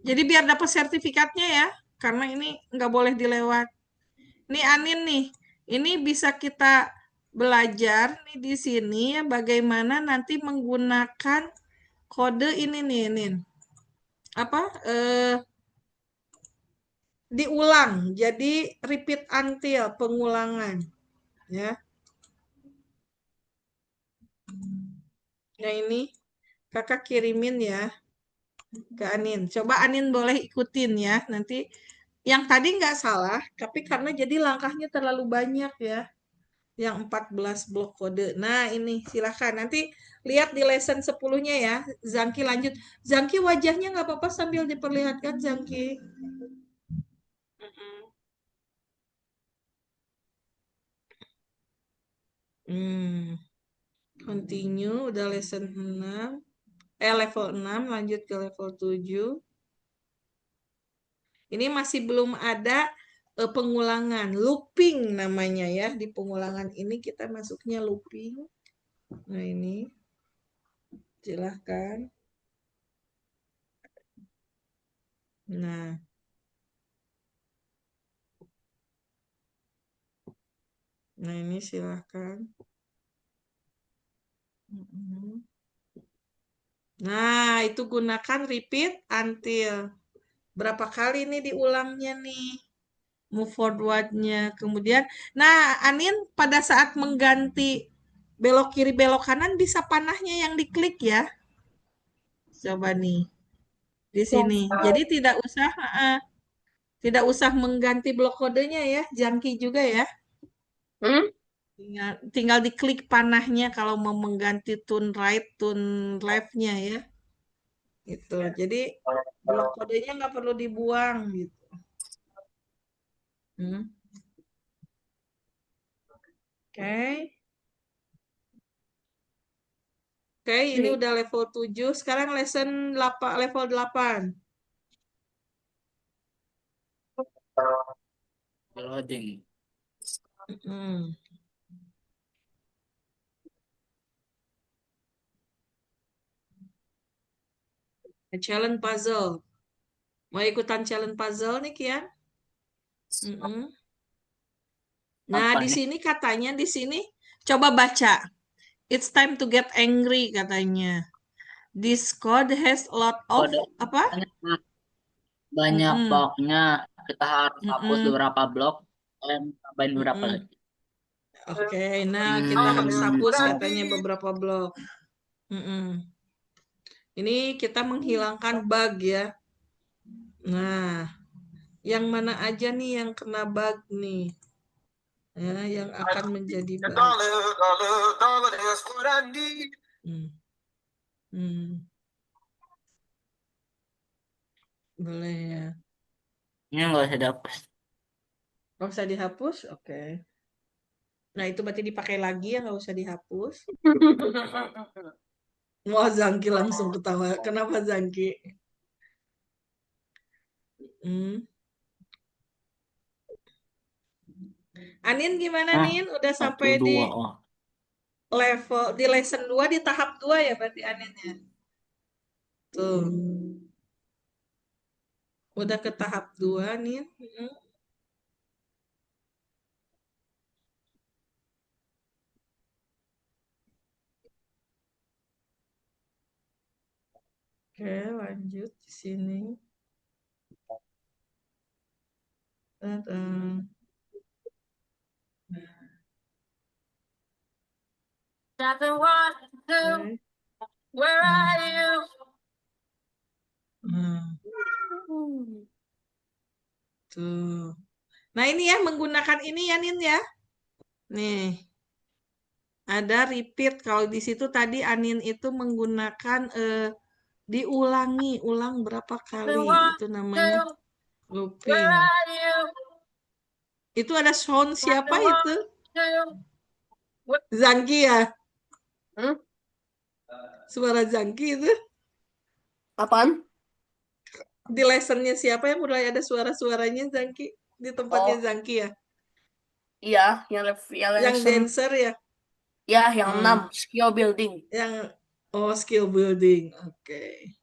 Jadi biar dapat sertifikatnya ya, karena ini nggak boleh dilewat. Nih Anin nih, ini bisa kita belajar nih di sini ya bagaimana nanti menggunakan kode ini nih, Nin. Apa? Diulang. Jadi repeat until pengulangan, ya. Nah ini kakak kirimin ya ke Anin. Coba Anin boleh ikutin ya. Nanti yang tadi nggak salah, tapi karena jadi langkahnya terlalu banyak ya. Yang 14 blok kode. Nah ini silahkan. Nanti lihat di lesson 10-nya ya. Zangki lanjut. Zangki wajahnya nggak apa-apa sambil diperlihatkan Zangki. Hmm. Continue. Udah lesson 6. Level 6. Lanjut ke level 7. Ini masih belum ada pengulangan, looping namanya ya. Di pengulangan ini kita masuknya looping. Nah ini, silahkan. Nah, ini silahkan. Nah, itu gunakan repeat until. Berapa kali nih diulangnya nih? Move forward-nya. Kemudian, nah Anin pada saat mengganti belok kiri belok kanan bisa panahnya yang diklik ya. Coba nih di sini. Jadi tidak usah mengganti blok kodenya ya, jangki juga ya. Hmm? Tinggal diklik panahnya kalau mau mengganti tune right, tune left-nya ya. Gitu. Jadi blok kodenya nggak perlu dibuang gitu. Hmm. Oke. Oke, ini udah level 7. Sekarang lesson 8, level 8. Loading. Hmm. Challenge puzzle. Mau ikutan challenge puzzle nih, Kian? Nah, Apa di nih? sini katanya di sini coba baca. It's time to get angry katanya. This code has a lot of Kode apa? banyak Mm-mm, bloknya. Kita harus hapus mm-mm, beberapa blok dan tambahin beberapa mm-mm. lagi. Oke, nah kita harus hapus katanya beberapa blok. Mm-mm. Ini kita menghilangkan bug ya. Nah, yang mana aja nih yang kena bug nih? Ya, yang akan menjadi bug. Hmm. Hmm. Boleh ya. Ini nggak usah dihapus. Nggak usah dihapus? Oke. Nah, itu berarti dipakai lagi ya, nggak usah dihapus. Wah, Zangki langsung ketawa. Kenapa Zangki? Hmm. Anin gimana, Ah, Nin? Udah satu sampai di dua. Oh, level, di lesson 2 di tahap 2 ya berarti Anin ya? Tuh. Udah ke tahap 2 Nin. Oke, lanjut di sini. Tadam. Nothing what to do. Oke. Where are you? Nah, tuh. Nah, ini ya menggunakan ini ya, Nin ya. Nih, ada repeat. Kalau di situ tadi Anin itu menggunakan diulangi, ulang berapa kali. Itu namanya Where looping. are you? Itu ada sound siapa Nothing what itu? to do. Zangki ya? Hmm? Suara Zangki itu. Apaan? Di lessonnya siapa yang mulai ada suara-suaranya Zangki? Di tempatnya Oh, Zangki ya? iya, yang Yang lesson, dancer ya? ya, yang Hmm, 6, skill building. yang skill building. Oke.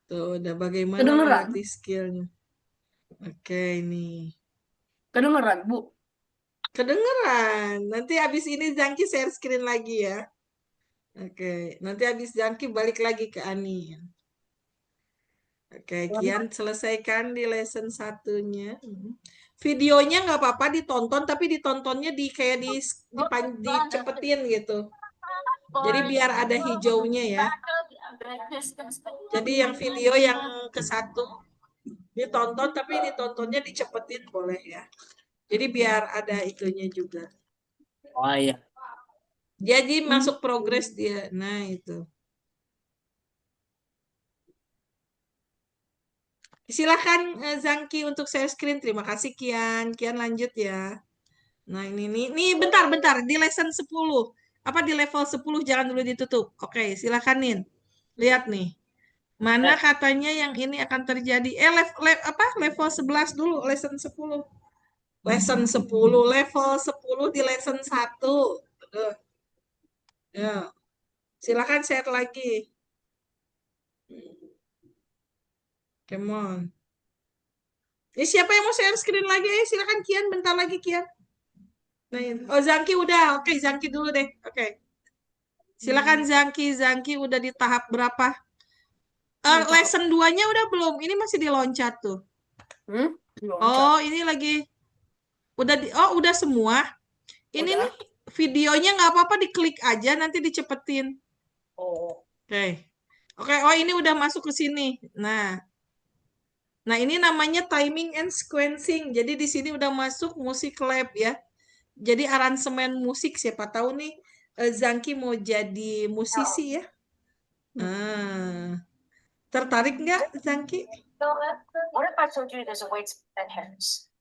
Tuh, udah bagaimana Kedengeran? melatih skillnya. Oke, ini. Kedengeran, Bu? Kedengeran. Nanti abis ini Zangki share screen lagi ya. Oke, nanti abis Zangki balik lagi ke Ani. Oke, Kian selesaikan di lesson satunya. Videonya nggak apa-apa ditonton, tapi ditontonnya kayak dicepetin gitu. Jadi biar ada hijaunya ya. Jadi yang video yang ke-1 ditonton, tapi ditontonnya dicepetin boleh ya. Jadi biar ada itunya juga. Oh iya. Jadi masuk progres dia. Nah, itu. Silakan Zangki untuk share screen. Terima kasih Kian. Kian lanjut ya. Nah, ini bentar di lesson 10. Apa di level 10 jangan dulu ditutup. Oke, silakan Nin. Lihat nih. Mana katanya yang ini akan terjadi? Level 11 dulu, lesson 10. Lesson 10, level 10 di lesson 1. Tuh. Ya. Silakan share lagi. Come on. Siapa yang mau share screen lagi? Silakan Kian, bentar lagi Kian. Nah, oh Zangki udah. Oke, Zangki dulu deh. Oke. Silakan Zangki udah di tahap berapa? Lesson 2-nya udah belum? Ini masih diloncat tuh. Loncat. Oh, ini lagi udah semua. Ini Udah. nih videonya nggak apa-apa diklik aja nanti dicepetin. Oh. Oke. Oke, oh ini udah masuk ke sini. Nah, ini namanya timing and sequencing. Jadi di sini udah masuk musik lab ya. Jadi aransemen musik siapa tahu nih Zangki mau jadi musisi ya. Tertarik nggak Zangki?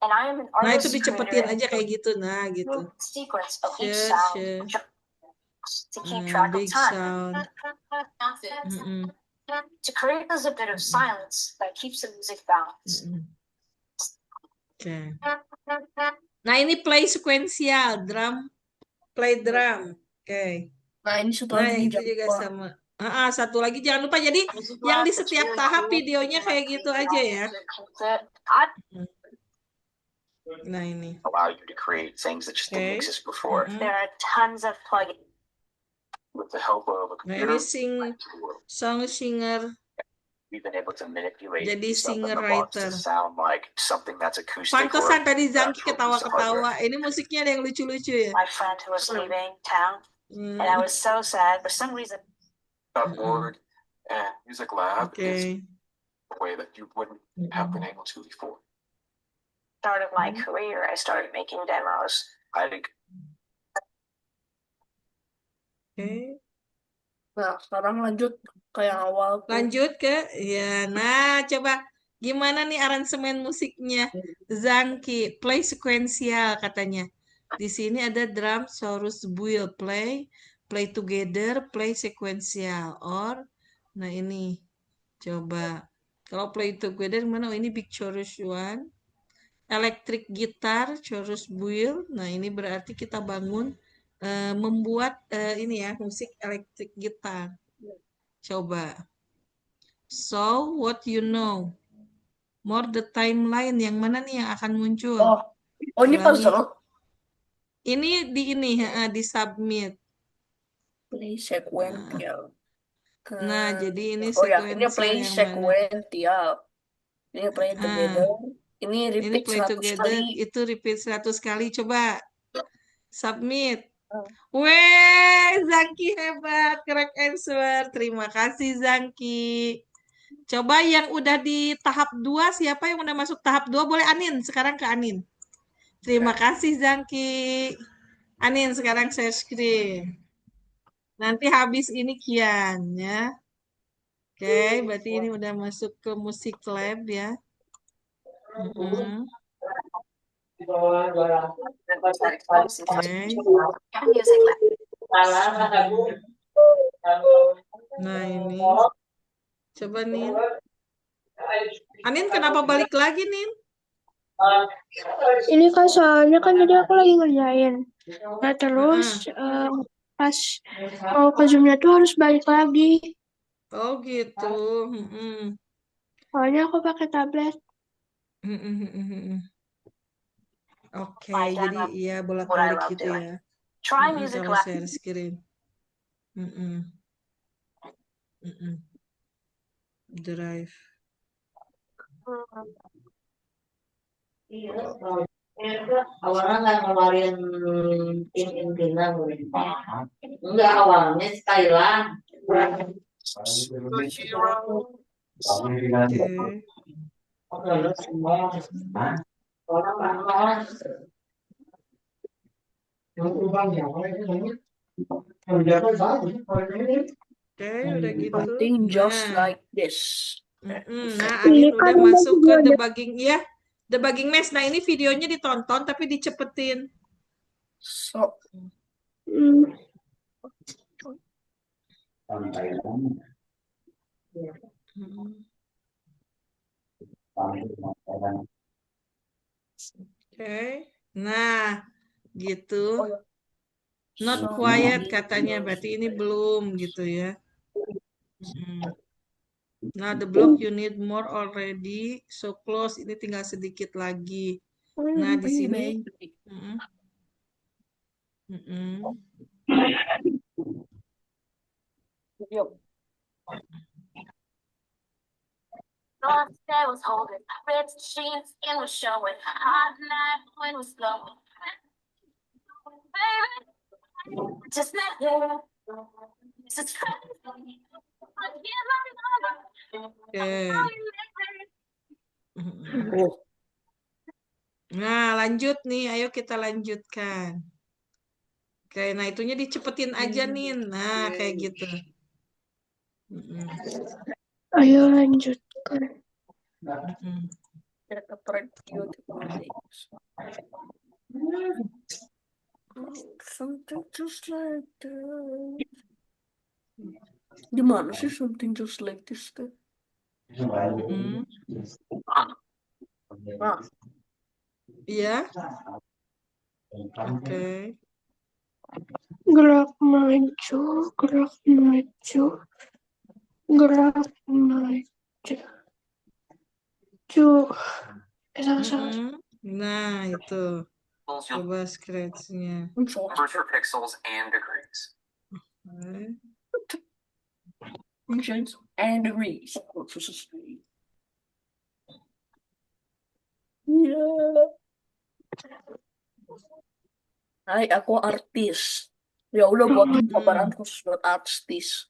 Nah, itu dicepetin aja kayak gitu. Nah, gitu. Share. Big sound. To create a bit of silence that keeps the music balanced. Oke. Nah, ini play sequential, play drum. Oke. Nah, ini satu Nah, lagi itu juga lupa. sama. Satu lagi jangan lupa. Jadi yang di setiap tahap videonya kayak gitu aja ya. Nah, ini. Allow you to create things that just didn't exist before. There are tons of plugins. With the help of a Nah, computer, ini song singer. we've been able to manipulate Jadi stuff in the box singer-writer. to sound like something that's acoustic. Pantesan tadi Zangki actual piece of ketawa-ketawa. Ini musiknya ada yang lucu-lucu ya. My friend who was leaving town, and I was so sad. For some reason, Board and Music Lab Oke. is a way that you wouldn't have been able to before. started my career, I started making demos. I think Oke. Nah, sekarang lanjut ke yang awal tuh. Lanjut ke ya. Nah, coba gimana nih aransemen musiknya Zangki play sequential katanya. Di sini ada drum chorus build play together play sequential or nah ini coba kalau play together mana? Oh, ini big chorus one electric guitar chorus build. Nah, ini berarti kita bangun membuat ini ya musik electric guitar. Coba. So, what you know? More the timeline yang mana nih yang akan muncul? Oh ini Ulangi. puzzle. Ini di submit. Play sequential. Nah, jadi ini Oh ya, ini sequential play yang mana? sequential. Ini play together. Ini Ini repeat play 100 together, kali. itu repeat 100 kali. Coba submit. Oh. Weh, Zangki hebat, correct answer. Terima kasih Zangki. Coba yang udah di tahap 2, siapa yang udah masuk tahap 2? Boleh Anin, sekarang ke Anin. Terima kasih Zangki. Anin, sekarang share screen. Nanti habis ini Kian ya. Oke, berarti ini udah masuk ke musik lab ya. Mm-mm. Oke. Nah ini. Coba Nin. Anin kenapa balik lagi Nin? Ini kan soalnya kan tadi aku lagi ngerjain. Nah terus pas mau ke Zoom-nya tuh harus balik lagi. Oh gitu. Mm-mm. Soalnya aku pakai tablet. Mm-mm. Oke, jadi iya bolak-balik gitu ya. Kalau share screen. Mm-mm. Drive. Iya, awalnya nggak ngeluarin tim intinya, enggak awalnya si Thailand. Oke. Orang panas. Oke, udah gitu. Something just Nah, like this. nah Ini Anin kan udah masuk ke ada debugging ya. Debugging mesh. Nah, ini videonya ditonton tapi dicepetin. So, Mm. Oke. Nah, gitu. Not so quiet katanya, berarti ini belum gitu ya. Nah, the block you need more already, so close. Ini tinggal sedikit lagi. Nah, di sini. was holding red jeans, skin was showing, hot night wind was blowing. Baby, just let go. It's a crazy. Oke. Nah, lanjut nih. Ayo kita lanjutkan. Oke, nah itunya dicepetin aja nih. Nah, kayak gitu. Ayo lanjutkan. Something just like this. Gimana sih something just like this tuh? Iya. Oke. Gerak maju, gerak maju, gerak maju. Nah, itu. Coba scratch-nya. Search for pixels and degrees. Functions and degrees. Iya. Hai, aku artis. Ya udah buatin kabaran khusus buat artis.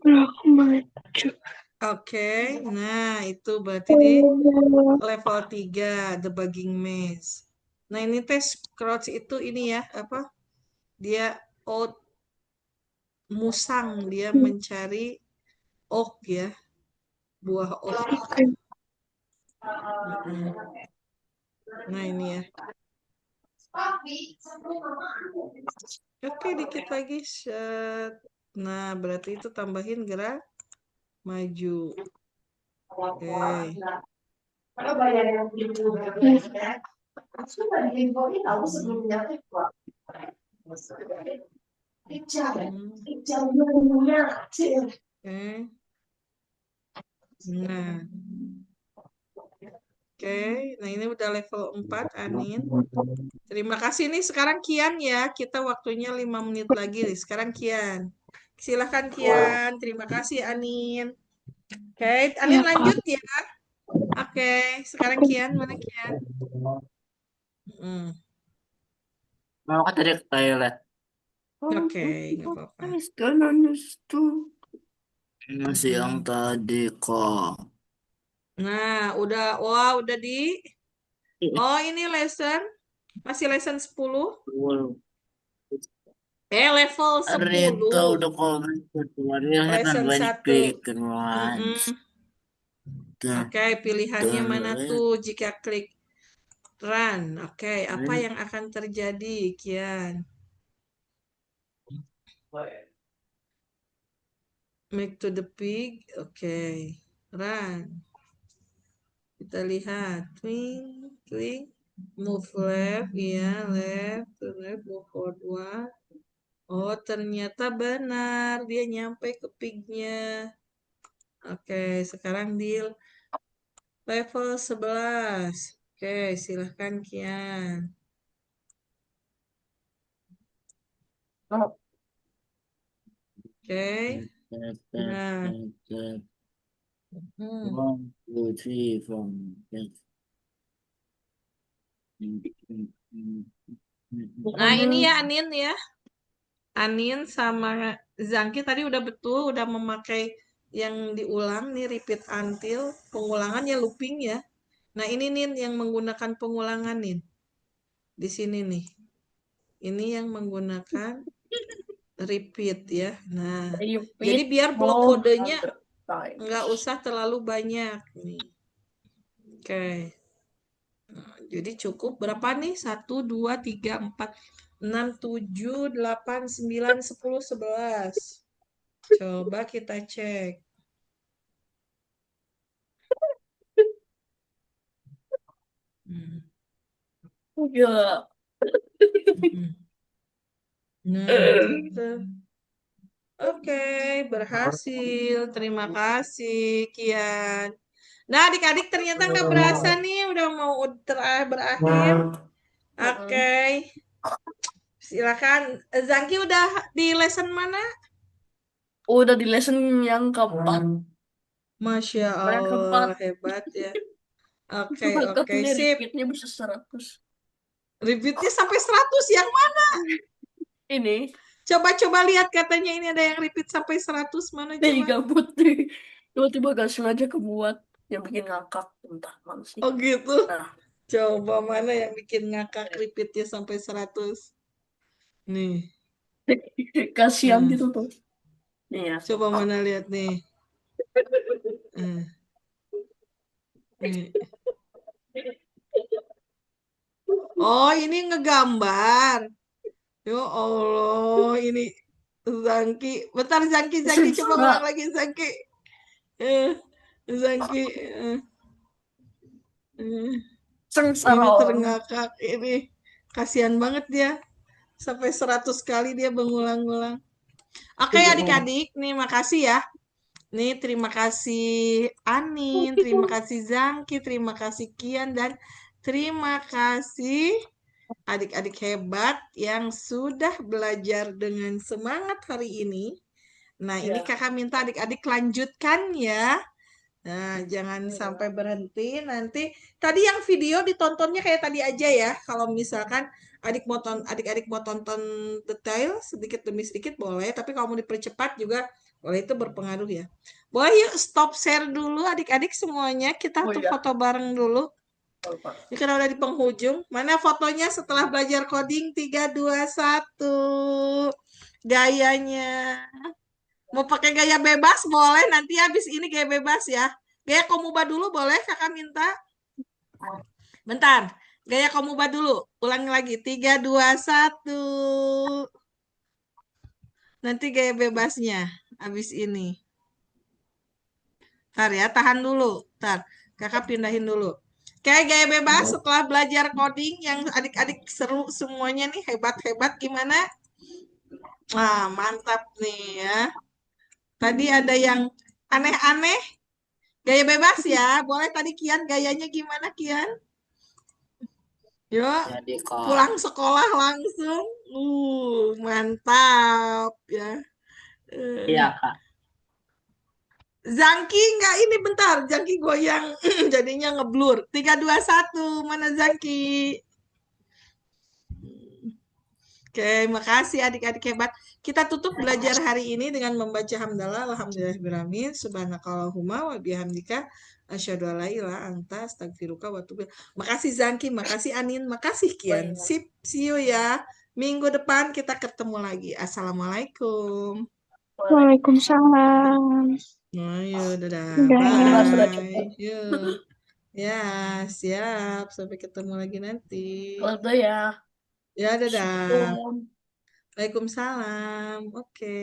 Gerak maju. Oke, nah itu berarti di level 3, debugging maze. Nah ini tes crouch itu ini ya, apa? Dia out musang, dia mencari oak ya, buah oak. Nah ini ya. Oke, dikit lagi. Set. Nah, berarti itu tambahin gerak maju. Oke. Kalau bayar yang gitu, sudah diinfoin tahu sebelumnya kok. Jam dulunya. Oke. Nah. Oke, nah ini udah level 4, Anin. Terima kasih nih sekarang Kian ya. Kita waktunya 5 menit lagi nih. Sekarang Kian. Silahkan Kian. Terima kasih Anin. Oke, Anin Ya, Kak. lanjut ya. Oke, sekarang Kian. Mana Kian? Mau kan tadi ke toilet. Oke, nggak apa-apa. Masih yang tadi kok. Nah, udah di. Oh, ini lesson. Masih lesson 10. Level Rito 10. udah komen tutorialnya kan Lesson banyak 1. klik once. Oke, pilihannya mana tuh jika klik run? Oke, apa yang akan terjadi, Kian? Make to the pig. Oke, run. Kita lihat. Twing, twing. Move left, ya, left, to left, move forward. Oh, ternyata benar. Dia nyampe ke pignya. Oke, sekarang deal level 11. Oke, silahkan Kian. Oke. Nah. 1, 2, 3, 4. Nah, ini ya Anin ya. Anin sama Zangki tadi udah betul, udah memakai yang diulang nih, repeat until. Pengulangan ya looping ya. Nah, ini Nin yang menggunakan pengulangan Nin. Di sini nih. Ini yang menggunakan repeat ya. Nah, jadi biar blok kodenya nggak usah terlalu banyak nih. Oke. Nah, jadi cukup berapa nih? 1, 2, 3, 4, 6, 7, 8, 9, 10, 11. Coba kita cek. Enggak. Nah, gitu. Oke, berhasil. Terima kasih, Kian. Nah, adik-adik ternyata nggak berasa nih, udah mau berakhir. Oke, silakan. Zangki udah di lesson mana? Udah di lesson yang keempat. Masya Yang keempat. Allah, hebat ya. Oke, sip. Repeatnya bisa 100. Repeatnya sampai 100, yang mana? Ini. Coba lihat katanya ini ada yang repeat sampai 100, mana Ini coba? gabut nih. Tiba-tiba gak sengaja kebuat. Yang bikin ngakak. Entah mana sih. Oh gitu? Nah. Coba mana yang bikin ngakak repeatnya sampai 100? Nih. Kasihan gitu tuh. Iya. Coba mana lihat nih. Nih. Oh, ini ngegambar. Ya Allah, ini Zangki. Bentar Zangki coba ulang lagi Zangki. Zangki. Ini terngakak ini. Kasihan banget dia. Sampai 100 kali dia mengulang-ulang. Oke adik-adik, nih makasih ya. Nih terima kasih Anin, terima kasih Zangki, terima kasih Kian, dan terima kasih adik-adik hebat yang sudah belajar dengan semangat hari ini. Nah, ini kakak minta adik-adik lanjutkan ya. Nah, jangan sampai berhenti. Nanti tadi yang video ditontonnya kayak tadi aja ya. Kalau misalkan adik-adik mau tonton detail sedikit demi sedikit boleh, tapi kalau mau dipercepat juga boleh, itu berpengaruh ya. Boleh yuk stop share dulu adik-adik semuanya. Kita foto bareng dulu. Ini kan udah di penghujung. Mana fotonya setelah belajar coding? 3, 2, 1. Gayanya. Mau pakai gaya bebas boleh, nanti habis ini gaya bebas ya. Gaya komuba dulu boleh kakak minta? Bentar, gaya komuba dulu. Ulangi lagi, 3, 2, 1. Nanti gaya bebasnya habis ini. Ntar ya, tahan dulu. Ntar, kakak pindahin dulu. Kayak gaya bebas setelah belajar coding yang adik-adik seru semuanya nih, hebat-hebat gimana? Mantap nih ya. Tadi ada yang aneh-aneh. Gaya bebas ya. Boleh tadi Kian gayanya gimana Kian? Yuk, Jadi kok pulang sekolah langsung. Mantap ya. iya Eh, Kak. Zangki nggak ini bentar. Zangki goyang jadinya ngeblur. 3, 2, 1. Mana Zangki? Oke, makasih adik-adik hebat. Kita tutup belajar hari ini dengan membaca hamdalah. Alhamdulillahirrahmanirrahim. Subhanakallahumma wa bihamdika. Asyhadu an la ilaha anta astaghfiruka wa atubu ilaik. Makasih Zangki, makasih Anin, makasih Kian. Sip, see you ya. Minggu depan kita ketemu lagi. Assalamualaikum. Waalaikumsalam. Ayo, dadah. Alhamdulillah sudah Bye. cukup. Yuk. Ya, siap. Sampai ketemu lagi nanti. Kalau ya. Ya, dadah. Assalamualaikum. Waalaikumsalam. Oke.